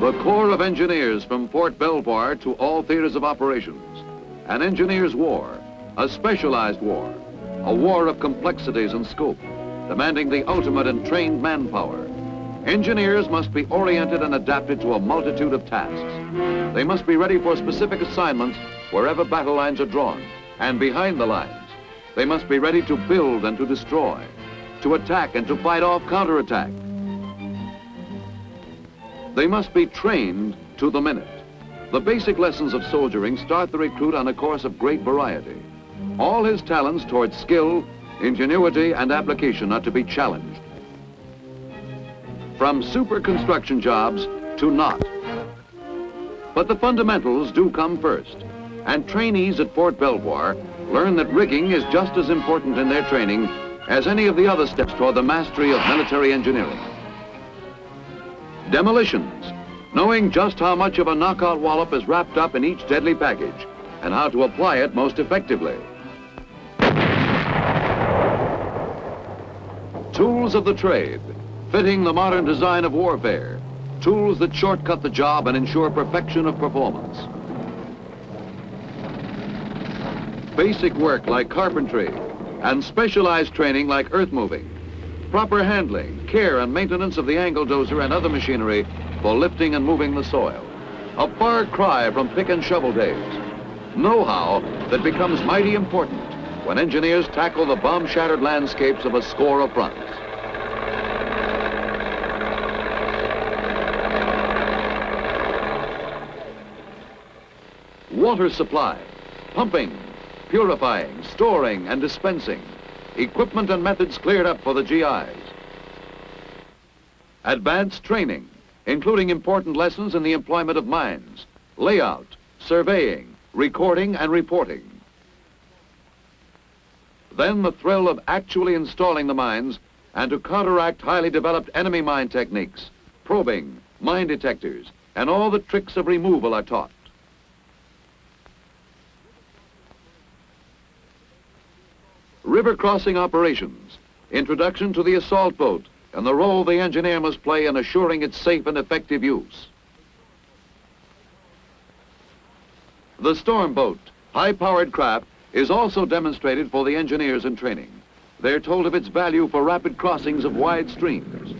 The Corps of Engineers from Fort Belvoir to all theaters of operations. An engineer's war, a specialized war, a war of complexities and scope, demanding the ultimate in trained manpower. Engineers must be oriented and adapted to a multitude of tasks. They must be ready for specific assignments wherever battle lines are drawn, and behind the lines. They must be ready to build and to destroy, to attack and to fight off counterattack. They must be trained to the minute. The basic lessons of soldiering start the recruit on a course of great variety. All his talents towards skill, ingenuity, and application are to be challenged. From super construction jobs to not. But the fundamentals do come first, and trainees at Fort Belvoir learn that rigging is just as important in their training as any of the other steps toward the mastery of military engineering. Demolitions, knowing just how much of a knockout wallop is wrapped up in each deadly package and how to apply it most effectively. Tools of the trade, fitting the modern design of warfare, tools that shortcut the job and ensure perfection of performance. Basic work like carpentry and specialized training like earth moving. Proper handling, care and maintenance of the angle dozer and other machinery for lifting and moving the soil. A far cry from pick and shovel days. Know-how that becomes mighty important when engineers tackle the bomb-shattered landscapes of a score of fronts. Water supply, pumping, purifying, storing and dispensing. Equipment and methods cleared up for the GIs. Advanced training, including important lessons in the employment of mines, layout, surveying, recording and reporting. Then the thrill of actually installing the mines and to counteract highly developed enemy mine techniques, probing, mine detectors, and all the tricks of removal are taught. River crossing operations, introduction to the assault boat, and the role the engineer must play in assuring its safe and effective use. The storm boat, high-powered craft, is also demonstrated for the engineers in training. They're told of its value for rapid crossings of wide streams.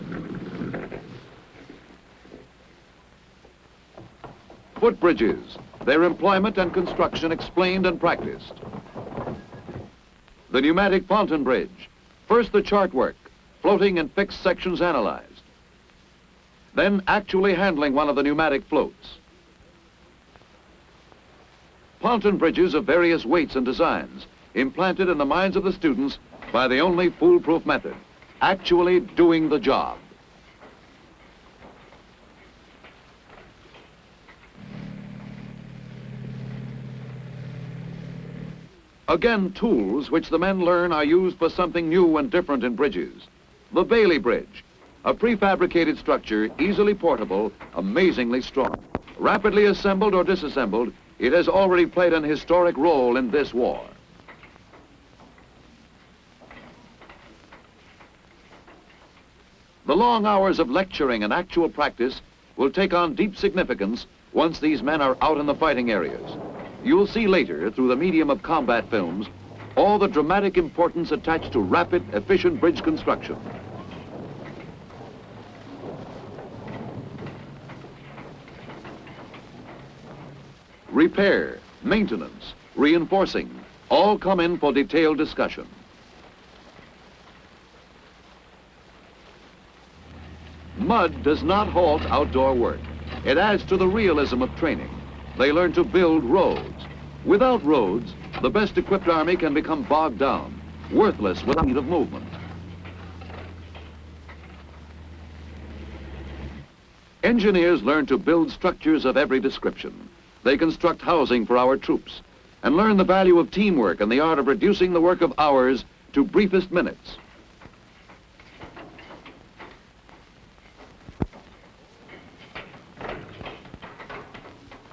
Footbridges, their employment and construction explained and practiced. The pneumatic pontoon bridge, first the chart work, floating and fixed sections analyzed. Then actually handling one of the pneumatic floats. Pontoon bridges of various weights and designs, implanted in the minds of the students by the only foolproof method, actually doing the job. Again, tools which the men learn are used for something new and different in bridges. The Bailey Bridge, a prefabricated structure, easily portable, amazingly strong. Rapidly assembled or disassembled, it has already played an historic role in this war. The long hours of lecturing and actual practice will take on deep significance once these men are out in the fighting areas. You'll see later, through the medium of combat films, all the dramatic importance attached to rapid, efficient bridge construction. Repair, maintenance, reinforcing, all come in for detailed discussion. Mud does not halt outdoor work. It adds to the realism of training. They learn to build roads. Without roads, the best equipped army can become bogged down, worthless without need of movement. Engineers learn to build structures of every description. They construct housing for our troops and learn the value of teamwork and the art of reducing the work of hours to briefest minutes.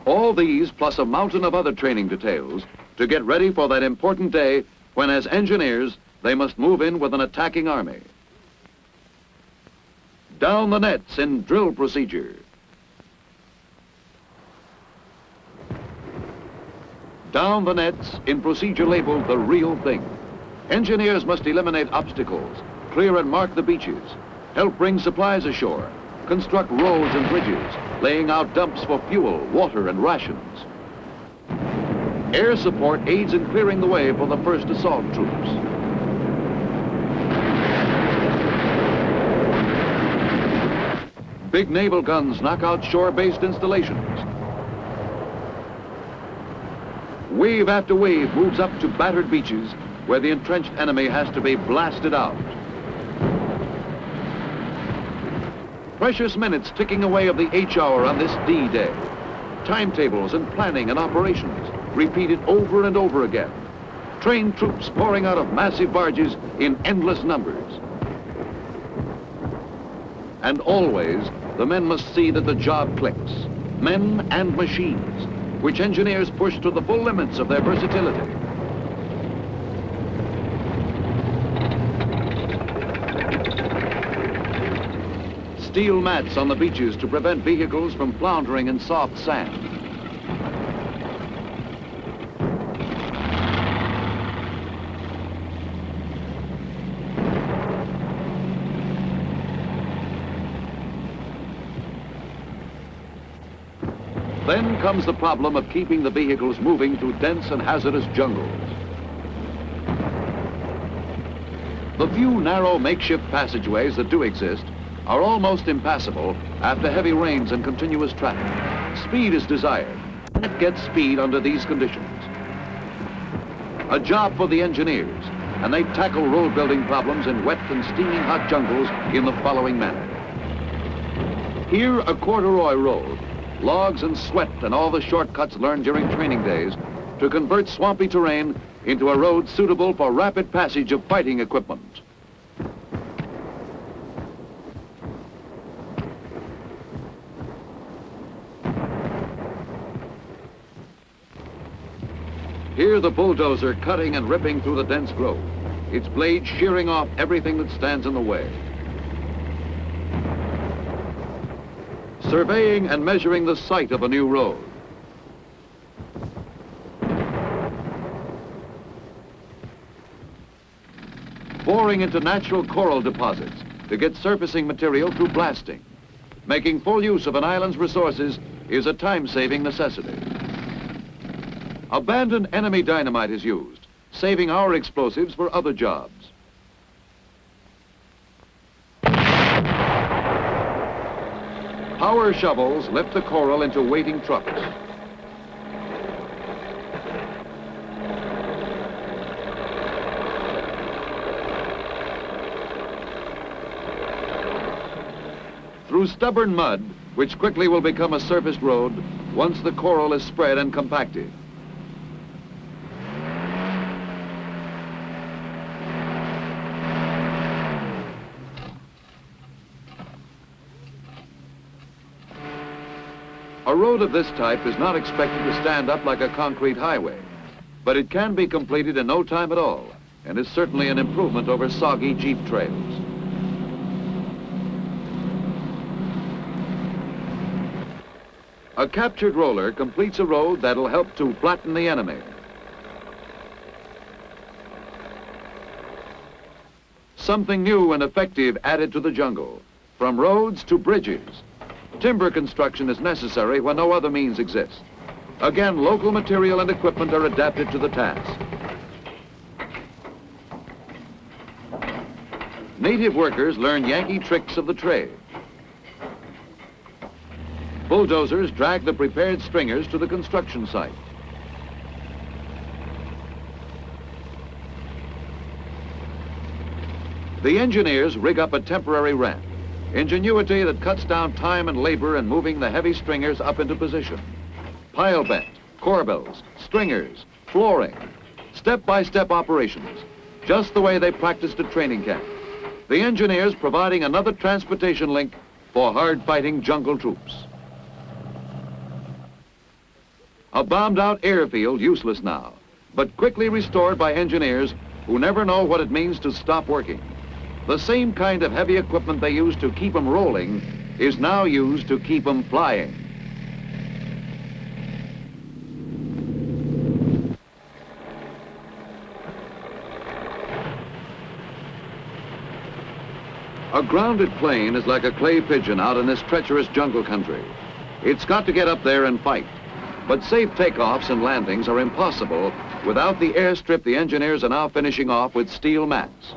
All these, plus a mountain of other training details, to get ready for that important day when, as engineers, they must move in with an attacking army. Down the nets in drill procedure. Down the nets in procedure labeled the real thing. Engineers must eliminate obstacles, clear and mark the beaches, help bring supplies ashore, construct roads and bridges, laying out dumps for fuel, water, and rations. Air support aids in clearing the way for the first assault troops. Big naval guns knock out shore-based installations. Wave after wave moves up to battered beaches where the entrenched enemy has to be blasted out. Precious minutes ticking away of the H hour on this D-Day. Timetables and planning and operations repeated over and over again. Trained troops pouring out of massive barges in endless numbers. And always, the men must see that the job clicks. Men and machines, which engineers push to the full limits of their versatility. Steel mats on the beaches to prevent vehicles from floundering in soft sand. Then comes the problem of keeping the vehicles moving through dense and hazardous jungles. The few narrow makeshift passageways that do exist are almost impassable after heavy rains and continuous traffic. Speed is desired. Can't get speed under these conditions. A job for the engineers, and they tackle road building problems in wet and steaming hot jungles in the following manner. Here, a corduroy road, logs and sweat and all the shortcuts learned during training days to convert swampy terrain into a road suitable for rapid passage of fighting equipment. Here the bulldozer cutting and ripping through the dense growth, its blade shearing off everything that stands in the way. Surveying and measuring the site of a new road. Boring into natural coral deposits to get surfacing material through blasting. Making full use of an island's resources is a time-saving necessity. Abandoned enemy dynamite is used, saving our explosives for other jobs. Power shovels lift the coral into waiting trucks. Through stubborn mud, which quickly will become a surfaced road once the coral is spread and compacted. A road of this type is not expected to stand up like a concrete highway, but it can be completed in no time at all, and is certainly an improvement over soggy jeep trails. A captured roller completes a road that'll help to flatten the enemy. Something new and effective added to the jungle, from roads to bridges. Timber construction is necessary when no other means exist. Again, local material and equipment are adapted to the task. Native workers learn Yankee tricks of the trade. Bulldozers drag the prepared stringers to the construction site. The engineers rig up a temporary ramp. Ingenuity that cuts down time and labor in moving the heavy stringers up into position. Pile bent, corbels, stringers, flooring, step-by-step operations, just the way they practiced at training camp. The engineers providing another transportation link for hard-fighting jungle troops. A bombed-out airfield useless now, but quickly restored by engineers who never know what it means to stop working. The same kind of heavy equipment they used to keep them rolling is now used to keep them flying. A grounded plane is like a clay pigeon out in this treacherous jungle country. It's got to get up there and fight. But safe takeoffs and landings are impossible without the airstrip the engineers are now finishing off with steel mats.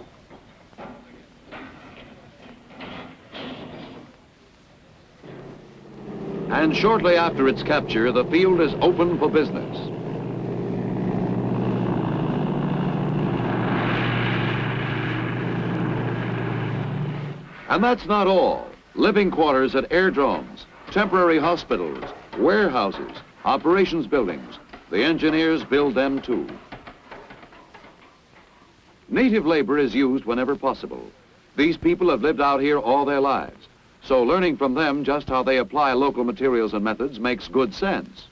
And shortly after its capture, the field is open for business. And that's not all. Living quarters at airdromes, temporary hospitals, warehouses, operations buildings. The engineers build them too. Native labor is used whenever possible. These people have lived out here all their lives, so learning from them just how they apply local materials and methods makes good sense.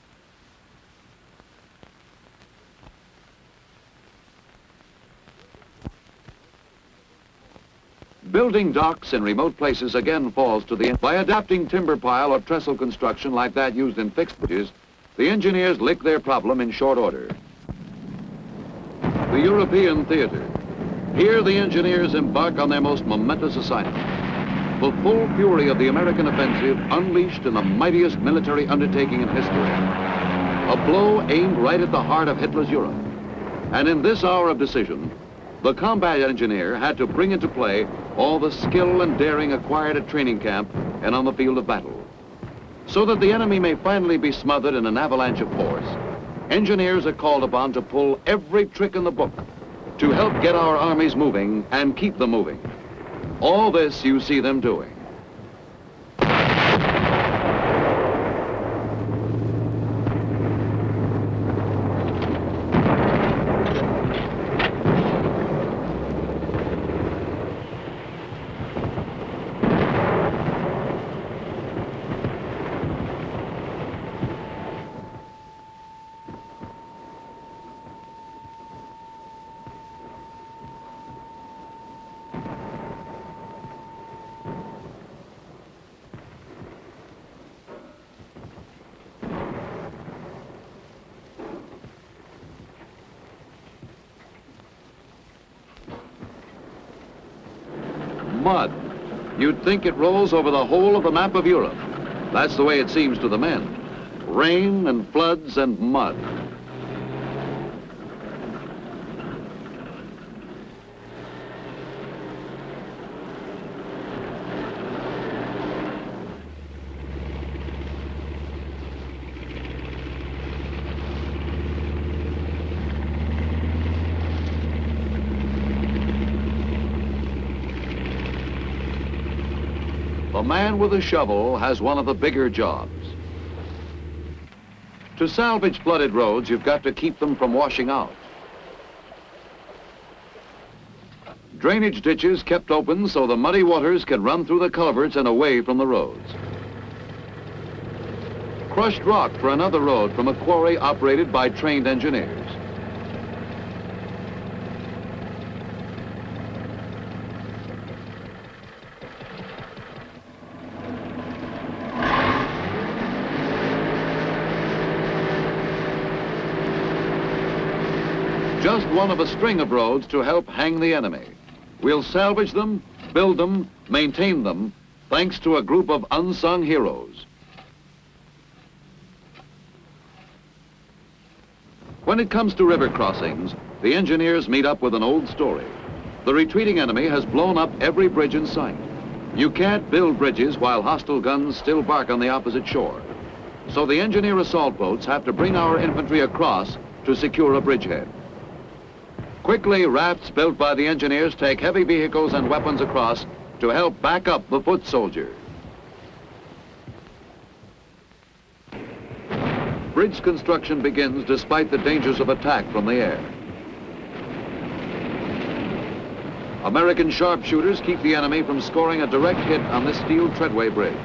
Building docks in remote places again falls to the end. By adapting timber pile or trestle construction like that used in fixed bridges, the engineers lick their problem in short order. The European theater. Here the engineers embark on their most momentous assignment. The full fury of the American offensive unleashed in the mightiest military undertaking in history. A blow aimed right at the heart of Hitler's Europe. And in this hour of decision, the combat engineer had to bring into play all the skill and daring acquired at training camp and on the field of battle. So that the enemy may finally be smothered in an avalanche of force, engineers are called upon to pull every trick in the book to help get our armies moving and keep them moving. All this you see them doing. Mud. You'd think it rolls over the whole of the map of Europe. That's the way it seems to the men. Rain and floods and mud. The man with a shovel has one of the bigger jobs. To salvage flooded roads, you've got to keep them from washing out. Drainage ditches kept open so the muddy waters can run through the culverts and away from the roads. Crushed rock for another road from a quarry operated by trained engineers. Just one of a string of roads to help hang the enemy. We'll salvage them, build them, maintain them, thanks to a group of unsung heroes. When it comes to river crossings, the engineers meet up with an old story. The retreating enemy has blown up every bridge in sight. You can't build bridges while hostile guns still bark on the opposite shore. So the engineer assault boats have to bring our infantry across to secure a bridgehead. Quickly, rafts built by the engineers take heavy vehicles and weapons across to help back up the foot soldier. Bridge construction begins despite the dangers of attack from the air. American sharpshooters keep the enemy from scoring a direct hit on this steel treadway bridge.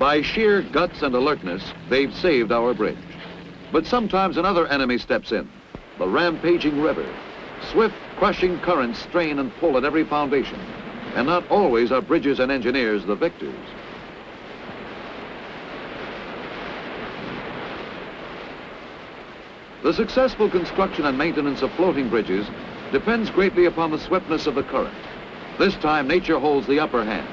By sheer guts and alertness, they've saved our bridge. But sometimes another enemy steps in, the rampaging river. Swift, crushing currents strain and pull at every foundation. And not always are bridges and engineers the victors. The successful construction and maintenance of floating bridges depends greatly upon the swiftness of the current. This time, nature holds the upper hand.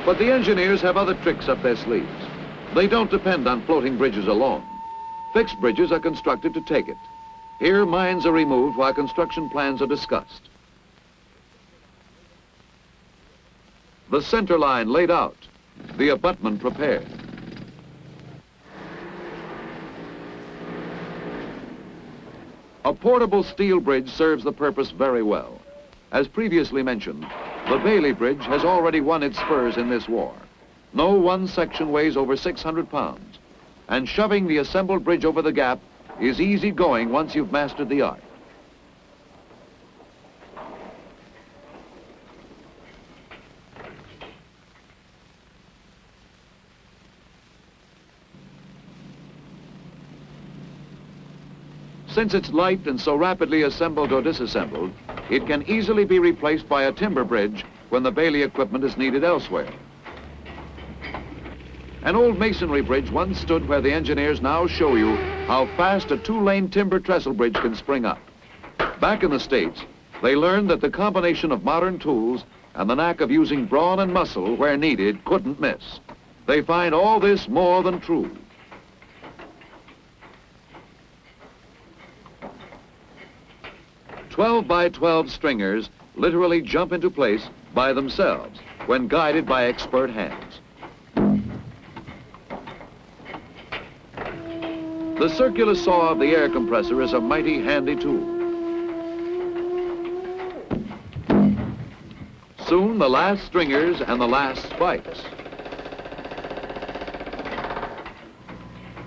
But the engineers have other tricks up their sleeves. They don't depend on floating bridges alone. Fixed bridges are constructed to take it. Here, mines are removed while construction plans are discussed. The center line laid out, the abutment prepared. A portable steel bridge serves the purpose very well. As previously mentioned, the Bailey Bridge has already won its spurs in this war. No one section weighs over 600 pounds, and shoving the assembled bridge over the gap is easy going once you've mastered the art. Since it's light and so rapidly assembled or disassembled, it can easily be replaced by a timber bridge when the Bailey equipment is needed elsewhere. An old masonry bridge once stood where the engineers now show you how fast a two-lane timber trestle bridge can spring up. Back in the States, they learned that the combination of modern tools and the knack of using brawn and muscle where needed couldn't miss. They find all this more than true. "12x12 stringers literally jump into place by themselves when guided by expert hands. The circular saw of the air compressor is a mighty handy tool. Soon the last stringers and the last spikes.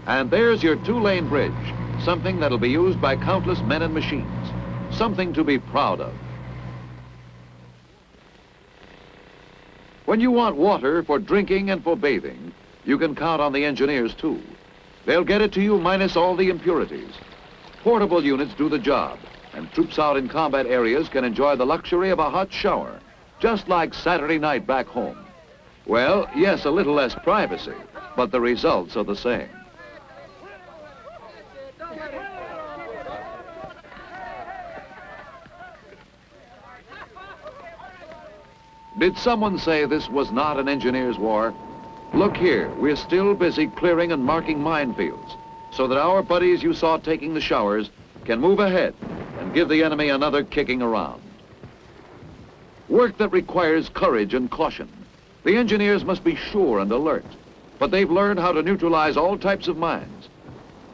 And there's your two-lane bridge, something that'll be used by countless men and machines. Something to be proud of. When you want water for drinking and for bathing, you can count on the engineers too. They'll get it to you minus all the impurities. Portable units do the job, and troops out in combat areas can enjoy the luxury of a hot shower, just like Saturday night back home. Well, yes, a little less privacy, but the results are the same. Did someone say this was not an engineer's war? Look here, we're still busy clearing and marking minefields so that our buddies you saw taking the showers can move ahead and give the enemy another kicking around. Work that requires courage and caution. The engineers must be sure and alert, but they've learned how to neutralize all types of mines.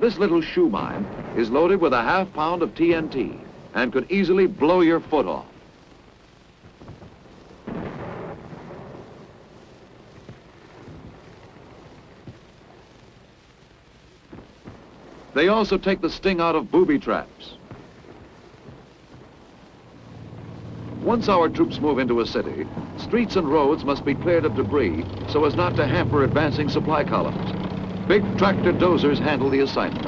This little shoe mine is loaded with a half pound of TNT and could easily blow your foot off. They also take the sting out of booby traps. Once our troops move into a city, streets and roads must be cleared of debris so as not to hamper advancing supply columns. Big tractor dozers handle the assignment.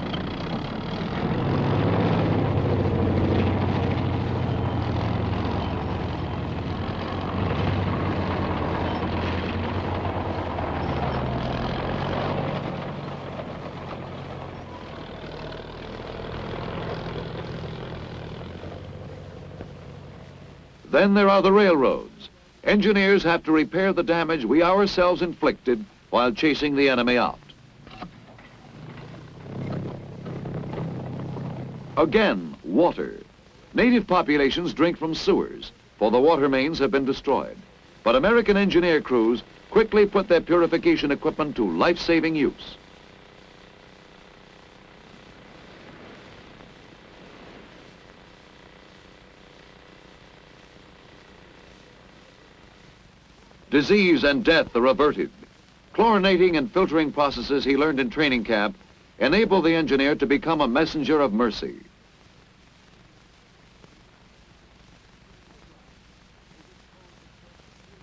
Then there are the railroads. Engineers have to repair the damage we ourselves inflicted while chasing the enemy out. Again, water. Native populations drink from sewers, for the water mains have been destroyed. But American engineer crews quickly put their purification equipment to life-saving use. Disease and death are averted. Chlorinating and filtering processes he learned in training camp enable the engineer to become a messenger of mercy.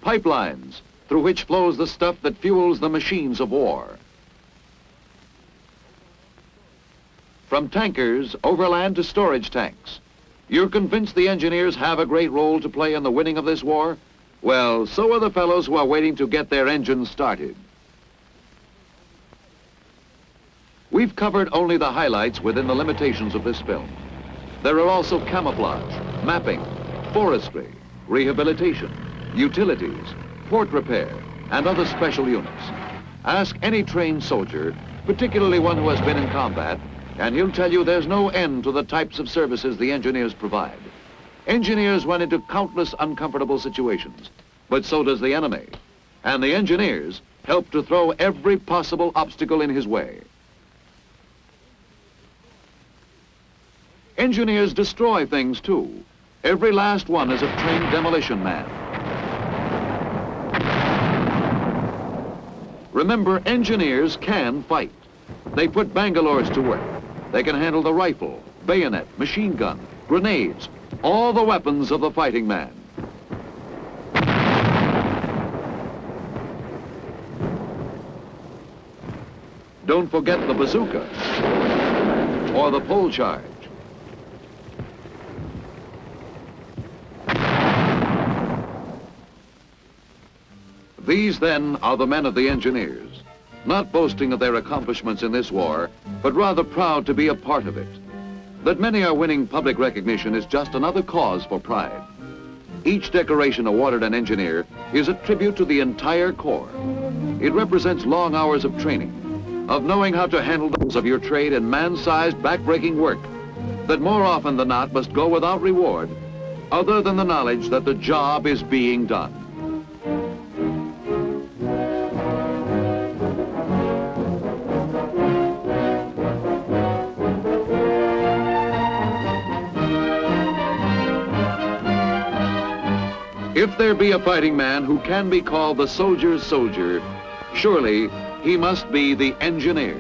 Pipelines through which flows the stuff that fuels the machines of war. From tankers overland to storage tanks. You're convinced the engineers have a great role to play in the winning of this war? Well, so are the fellows who are waiting to get their engines started. We've covered only the highlights within the limitations of this film. There are also camouflage, mapping, forestry, rehabilitation, utilities, port repair, and other special units. Ask any trained soldier, particularly one who has been in combat, and he'll tell you there's no end to the types of services the engineers provide. Engineers run into countless uncomfortable situations, but so does the enemy. And the engineers help to throw every possible obstacle in his way. Engineers destroy things too. Every last one is a trained demolition man. Remember, engineers can fight. They put Bangalores to work. They can handle the rifle, bayonet, machine gun, grenades, all the weapons of the fighting man. Don't forget the bazooka or the pole charge. These, then, are the men of the engineers, not boasting of their accomplishments in this war, but rather proud to be a part of it. That many are winning public recognition is just another cause for pride. Each decoration awarded an engineer is a tribute to the entire Corps. It represents long hours of training, of knowing how to handle the of your trade in man-sized, back-breaking work that more often than not must go without reward, other than the knowledge that the job is being done. If there be a fighting man who can be called the soldier's soldier, surely he must be the engineer.